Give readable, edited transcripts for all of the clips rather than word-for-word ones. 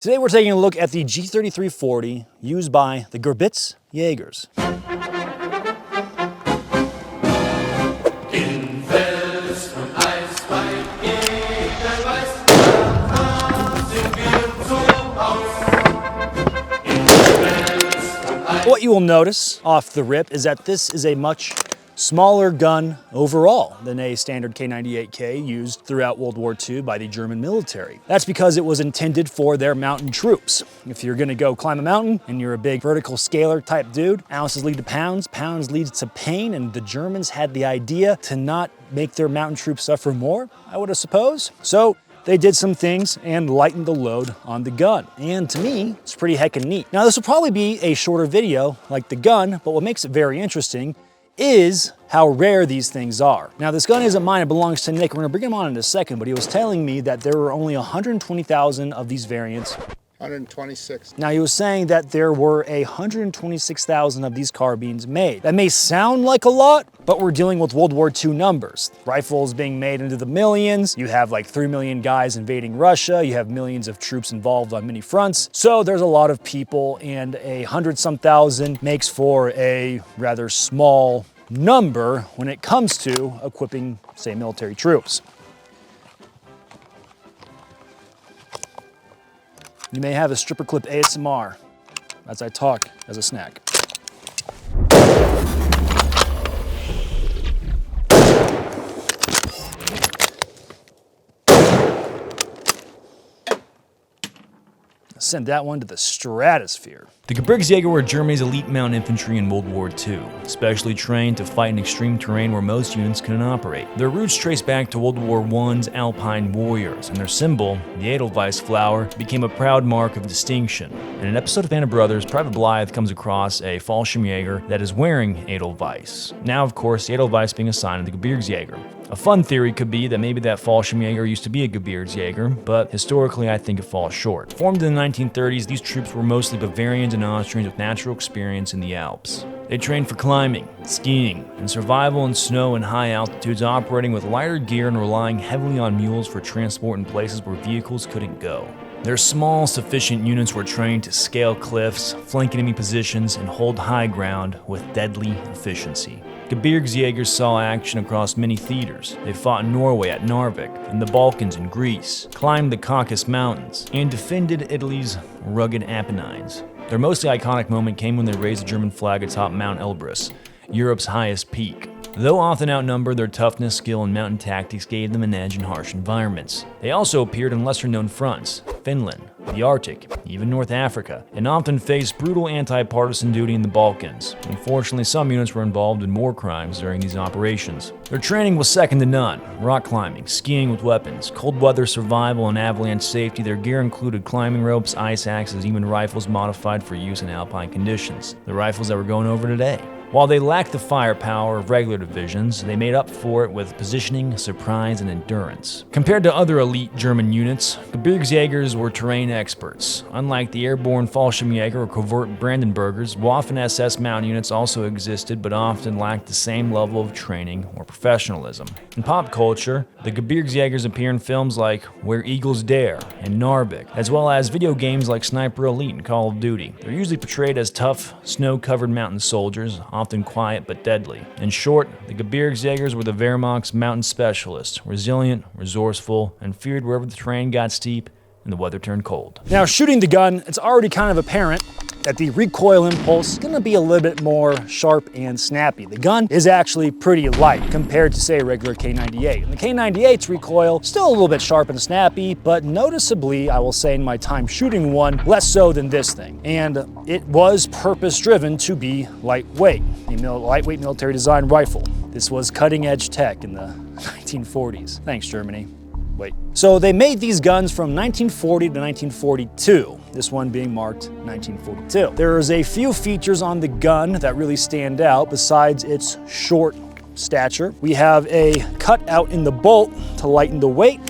Today we're taking a look at the G33-40 used by the Gebirgsjägers. What you will notice off the rip is that this is a much smaller gun overall than a standard K98K used throughout World War II by the German military. That's because it was intended for their mountain troops. If you're gonna go climb a mountain and you're a big vertical scaler type dude, ounces lead to pounds, pounds leads to pain, and the Germans had the idea to not make their mountain troops suffer more, I would suppose. So they did some things and lightened the load on the gun. And to me, it's pretty heckin' neat. Now this will probably be a shorter video like the gun, but what makes it very interesting is how rare these things are. Now this gun isn't mine, it belongs to Nick. We're gonna bring him on in a second, but he was telling me that there were only 120,000 of these variants. 126. Now he was saying that there were 126,000 of these carbines made. That may sound like a lot, but we're dealing with World War II numbers. Rifles being made into the millions. You have like 3 million guys invading Russia. You have millions of troops involved on many fronts. So there's a lot of people, and 100-some thousand makes for a rather small number when it comes to equipping, say, military troops. You may have a stripper clip ASMR as I talk as a snack. Send that one to the stratosphere. The Gebirgsjäger were Germany's elite mountain infantry in World War II, specially trained to fight in extreme terrain where most units couldn't operate. Their roots trace back to World War I's Alpine warriors, and their symbol, the Edelweiss flower, became a proud mark of distinction. In an episode of Band of Brothers, Private Blythe comes across a Fallschirmjäger that is wearing Edelweiss. Now, of course, the Edelweiss being a sign of the Gebirgsjäger. A fun theory could be that maybe that Fallschirmjäger used to be a Gebirgsjäger, but historically I think it falls short. Formed in the 1930s, these troops were mostly Bavarians and Austrians with natural experience in the Alps. They trained for climbing, skiing, and survival in snow and high altitudes, operating with lighter gear and relying heavily on mules for transport in places where vehicles couldn't go. Their small, sufficient units were trained to scale cliffs, flank enemy positions, and hold high ground with deadly efficiency. Gebirgsjägers saw action across many theaters. They fought in Norway at Narvik, in the Balkans and Greece, climbed the Caucasus Mountains, and defended Italy's rugged Apennines. Their most iconic moment came when they raised the German flag atop Mount Elbrus, Europe's highest peak. Though often outnumbered, their toughness, skill, and mountain tactics gave them an edge in harsh environments. They also appeared on lesser-known fronts, Finland, the Arctic, even North Africa, and often faced brutal anti-partisan duty in the Balkans. Unfortunately, some units were involved in war crimes during these operations. Their training was second to none. Rock climbing, skiing with weapons, cold weather survival, and avalanche safety. Their gear included climbing ropes, ice axes, even rifles modified for use in alpine conditions. The rifles that we're going over today. While they lacked the firepower of regular divisions, they made up for it with positioning, surprise, and endurance. Compared to other elite German units, Gebirgsjägers were terrain experts. Unlike the airborne Fallschirmjäger or covert Brandenburgers, Waffen SS mountain units also existed but often lacked the same level of training or professionalism. In pop culture, the Gebirgsjägers appear in films like Where Eagles Dare and Narvik, as well as video games like Sniper Elite and Call of Duty. They're usually portrayed as tough, snow-covered mountain soldiers, often quiet but deadly. In short, the Gebirgsjägers were the Wehrmacht's mountain specialists, resilient, resourceful, and feared wherever the terrain got steep and the weather turned cold. Now, shooting the gun, it's already kind of apparent that the recoil impulse is gonna be a little bit more sharp and snappy. The gun is actually pretty light compared to, say, a regular K98. And the K98's recoil, still a little bit sharp and snappy, but noticeably, I will say in my time shooting one, less so than this thing. And it was purpose-driven to be lightweight, a lightweight military design rifle. This was cutting-edge tech in the 1940s. Thanks, Germany. Wait. So they made these guns from 1940 to 1942, this one being marked 1942. There's a few features on the gun that really stand out besides its short stature. We have a cutout in the bolt to lighten the weight.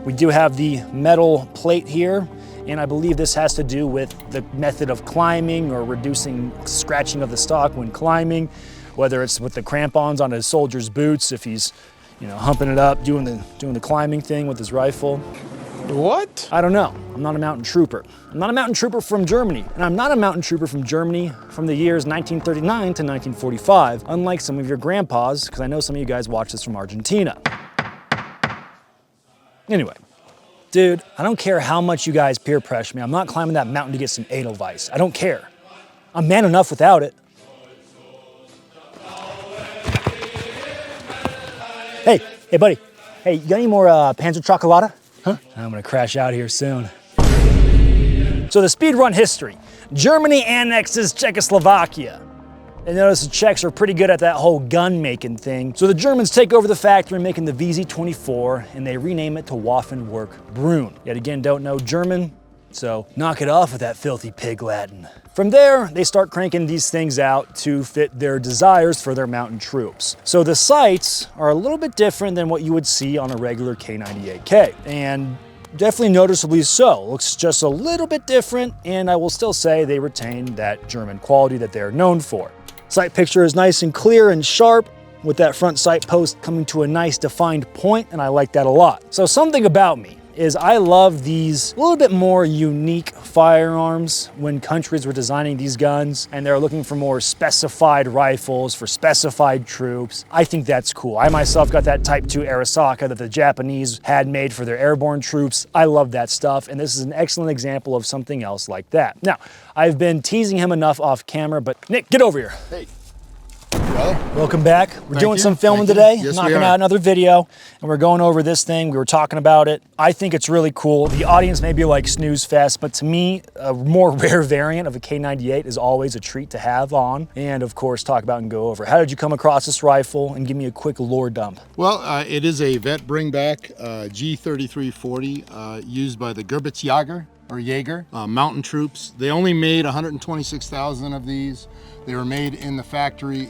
We do have the metal plate here, and I believe this has to do with the method of climbing or reducing scratching of the stock when climbing, whether it's with the crampons on a soldier's boots if he's humping it up, doing the climbing thing with his rifle. What? I don't know. I'm not a mountain trooper. I'm not a mountain trooper from Germany, and I'm not a mountain trooper from Germany from the years 1939 to 1945, unlike some of your grandpas, because I know some of you guys watch this from Argentina. Anyway, dude, I don't care how much you guys peer pressure me. I'm not climbing that mountain to get some Edelweiss. I don't care. I'm man enough without it. Hey, buddy. Hey, you got any more Panzer Chocolata? Huh? I'm gonna crash out here soon. So the speed run history. Germany annexes Czechoslovakia. And notice the Czechs are pretty good at that whole gun making thing. So the Germans take over the factory making the VZ-24 and they rename it to Waffenwerk-Brunn. Yet again, don't know German, so knock it off with that filthy pig Latin. From there, they start cranking these things out to fit their desires for their mountain troops. So the sights are a little bit different than what you would see on a regular K98K. And definitely noticeably so. Looks just a little bit different, and I will still say they retain that German quality that they're known for. Sight picture is nice and clear and sharp, with that front sight post coming to a nice defined point, and I like that a lot. So something about me is I love these a little bit more unique firearms when countries were designing these guns and they're looking for more specified rifles for specified troops. I think that's cool. I myself got that Type 2 Arisaka that the Japanese had made for their airborne troops. I love that stuff, and this is an excellent example of something else like that. Now, I've been teasing him enough off camera, but Nick, get over here. Hey. Well, welcome back. We're doing some filming today, yes, knocking out another video, and we're going over this thing. We were talking about it. I think it's really cool. The audience may be like snooze fest, but to me, a more rare variant of a K98 is always a treat to have on, and of course, talk about and go over. How did you come across this rifle, and give me a quick lore dump? Well, it is a vet bring back G33 40 used by the Gebirgsjäger or Jaeger mountain troops. They only made 126,000 of these. They were made in the factory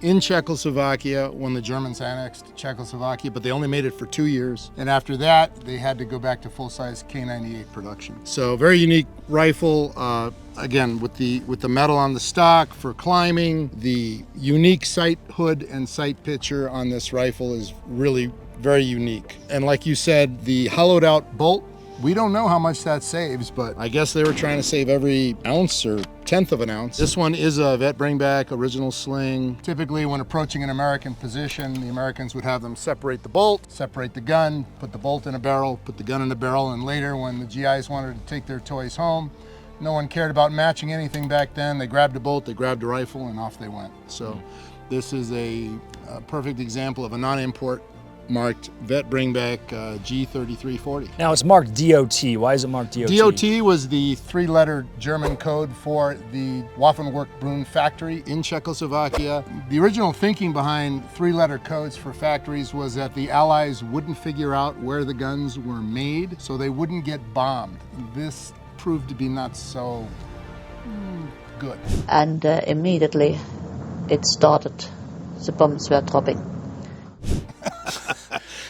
in Czechoslovakia when the Germans annexed Czechoslovakia, but they only made it for 2 years. And after that, they had to go back to full-size K98 production. So very unique rifle, again, with the metal on the stock for climbing. The unique sight hood and sight picture on this rifle is really very unique. And like you said, the hollowed out bolt, we don't know how much that saves, but I guess they were trying to save every ounce or tenth of an ounce. This one is a vet bringback, original sling. Typically when approaching an American position, the Americans would have them separate the bolt, separate the gun, put the bolt in a barrel, put the gun in a barrel, and later when the GIs wanted to take their toys home, no one cared about matching anything back then. They grabbed a bolt, they grabbed a rifle, and off they went. So this is a perfect example of a non-import marked vet bringback G33 40. Now it's marked DOT. Why is it marked DOT? DOT was the three-letter German code for the Waffenwerk-Brunn factory in Czechoslovakia. The original thinking behind three-letter codes for factories was that the Allies wouldn't figure out where the guns were made, so they wouldn't get bombed. This proved to be not so good. And immediately it started. The bombs were dropping.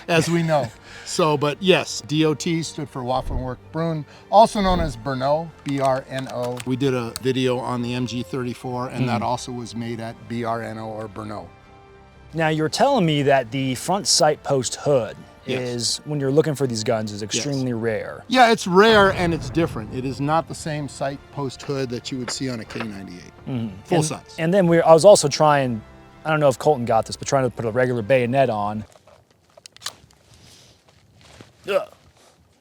As we know. So, but yes, DOT stood for Waffenwerk-Brunn, also known as Brno, B-R-N-O. We did a video on the MG34, and that also was made at BRNO or Brno. Now, you're telling me that the front sight post hood is, when you're looking for these guns, is extremely rare. Yeah, it's rare and it's different. It is not the same sight post hood that you would see on a K98, full size. And then I was also trying, I don't know if Colton got this, but trying to put a regular bayonet on. Ugh.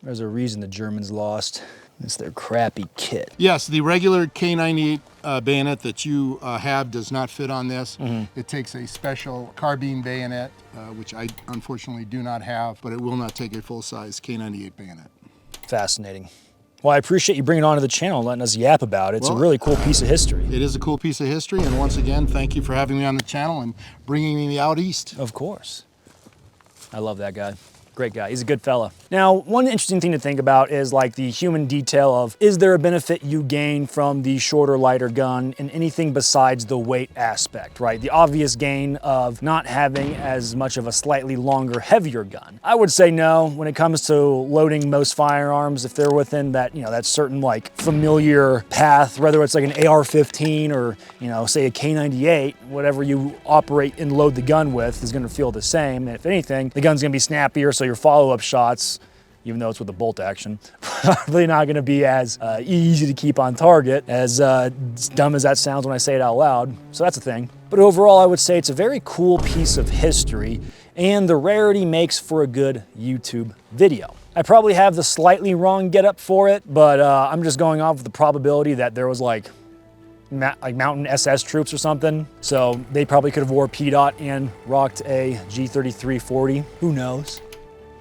There's a reason the Germans lost. It's their crappy kit. Yes, the regular K98 bayonet that you have does not fit on this. It takes a special carbine bayonet, which I unfortunately do not have, but it will not take a full-size K98 bayonet. Fascinating. Well, I appreciate you bringing it onto the channel and letting us yap about it. It's a really cool piece of history. It is a cool piece of history, and once again, thank you for having me on the channel and bringing me out east. Of course. I love that guy. Great guy, he's a good fella. Now, one interesting thing to think about is like the human detail of, is there a benefit you gain from the shorter, lighter gun in anything besides the weight aspect, right? The obvious gain of not having as much of a slightly longer, heavier gun. I would say no, when it comes to loading most firearms, if they're within that, that certain like familiar path, whether it's like an AR-15 or, say a K98, whatever you operate and load the gun with is gonna feel the same. And if anything, the gun's gonna be snappier, so your follow-up shots, even though it's with a bolt action. Probably not gonna be as easy to keep on target, as dumb as that sounds when I say it out loud. So that's a thing. But overall, I would say it's a very cool piece of history, and the rarity makes for a good YouTube video. I probably have the slightly wrong getup for it, but I'm just going off with the probability that there was like mountain SS troops or something. So they probably could have wore P-Dot and rocked a G33 40. Who knows,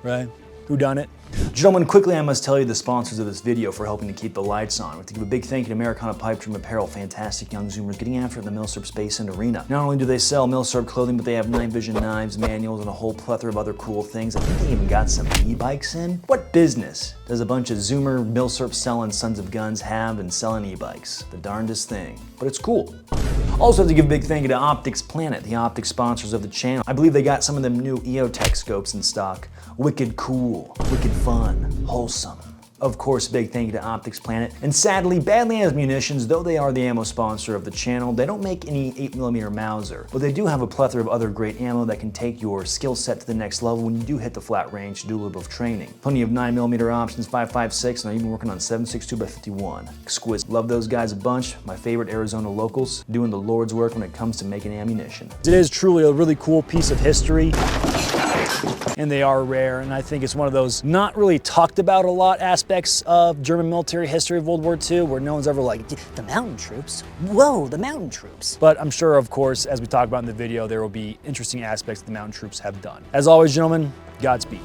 right? Who done it? Gentlemen, quickly I must tell you the sponsors of this video for helping to keep the lights on. We have to give a big thank you to Americana Pipe Dream Apparel, fantastic young Zoomers getting after it in the Milsurp space and arena. Not only do they sell Milsurp clothing, but they have night vision knives, manuals, and a whole plethora of other cool things. I think they even got some e-bikes in. What business does a bunch of Zoomer Milsurp selling sons of guns have and selling e-bikes? The darndest thing, but it's cool. Also have to give a big thank you to Optics Planet, the optics sponsors of the channel. I believe they got some of them new EOTech scopes in stock. Wicked cool, wicked fun, wholesome. Of course, big thank you to Optics Planet. And sadly, Badlands Munitions, though they are the ammo sponsor of the channel, they don't make any 8mm Mauser, but they do have a plethora of other great ammo that can take your skill set to the next level when you do hit the flat range to do a little bit of training. Plenty of 9mm options, 5.56, and I'm even working on 7.62x51. Exquisite. Love those guys a bunch. My favorite Arizona locals, doing the Lord's work when it comes to making ammunition. It is truly a really cool piece of history, and they are rare, and I think it's one of those not really talked about a lot aspects of German military history of World War II, where no one's ever like, the mountain troops? Whoa, the mountain troops. But I'm sure, of course, as we talk about in the video, there will be interesting aspects that the mountain troops have done. As always, gentlemen, Godspeed.